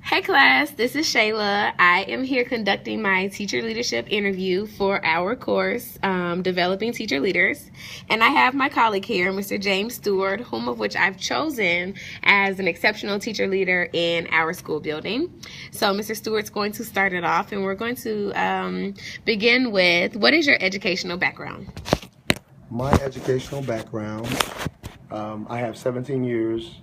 Hey class, this is Shayla. I am here conducting my teacher leadership interview for our course, Developing Teacher Leaders. And I have my colleague here, Mr. James Stewart, whom of which I've chosen as an exceptional teacher leader in our school building. So Mr. Stewart's going to start it off, and we're going to begin with, what is your educational background? My educational background, I have 17 years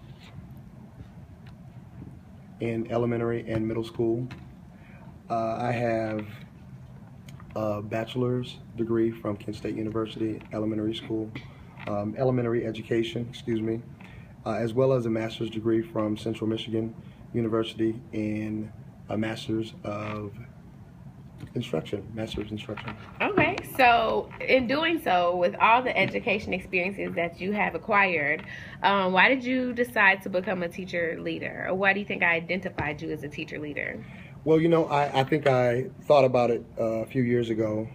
in elementary and middle school. I have a bachelor's degree from Kent State University elementary school, elementary education, as well as a master's degree from Central Michigan University in a master's of instruction. Okay, so in doing so, with all the education experiences that you have acquired, why did you decide to become a teacher leader? Or why do you think I identified you as a teacher leader? Well, I think I thought about it a few years ago,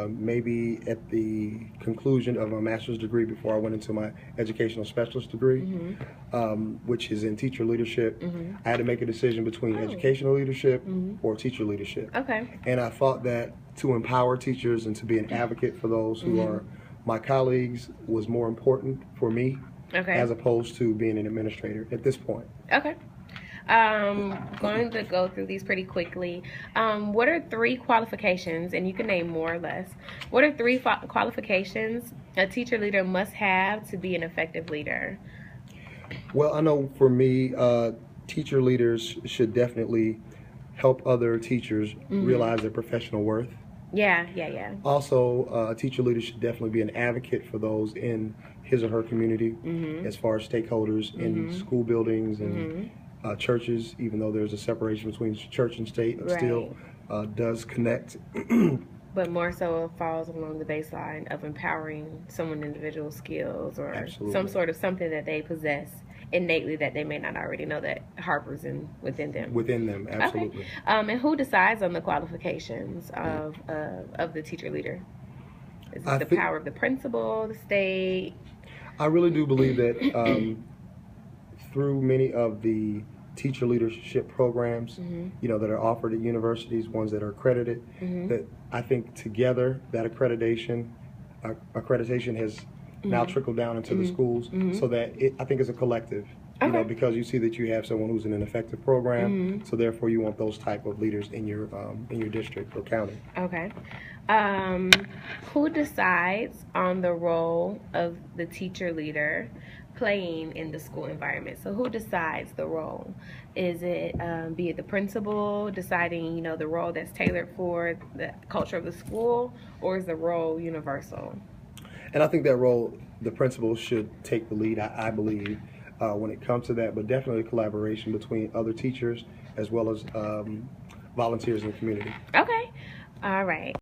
maybe at the conclusion of my master's degree before I went into my educational specialist degree, which is in teacher leadership. I had to make a decision between educational leadership or teacher leadership. Okay. And I thought that to empower teachers and to be an advocate for those who are my colleagues was more important for me as opposed to being an administrator at this point. Okay. Going to go through these pretty quickly. What are 3 qualifications, and you can name more or less, what are 3 qualifications a teacher leader must have to be an effective leader? Well, I know for me, teacher leaders should definitely help other teachers realize their professional worth. Yeah. Also, a teacher leader should definitely be an advocate for those in his or her community as far as stakeholders in school buildings and churches, even though there's a separation between church and state, it still does connect. But more so it falls along the baseline of empowering someone's individual skills or some sort of something that they possess innately that they may not already know that harbors within them. Within them, absolutely. Okay. And who decides on the qualifications of the teacher leader? Is it the power of the principal, the state? I really do believe that through many of the teacher leadership programs, that are offered at universities, ones that are accredited, that I think together that accreditation has now trickled down into the schools, so that I think it's a collective. Because you see that you have someone who's in an effective program, so therefore you want those type of leaders in your district or county. Okay. Who decides on the role of the teacher leader playing in the school environment? So who decides the role? Is it be it the principal deciding the role that's tailored for the culture of the school, or is the role universal? And I think that role, the principal should take the lead, I believe, when it comes to that, but definitely collaboration between other teachers as well as volunteers in the community. Okay. All right.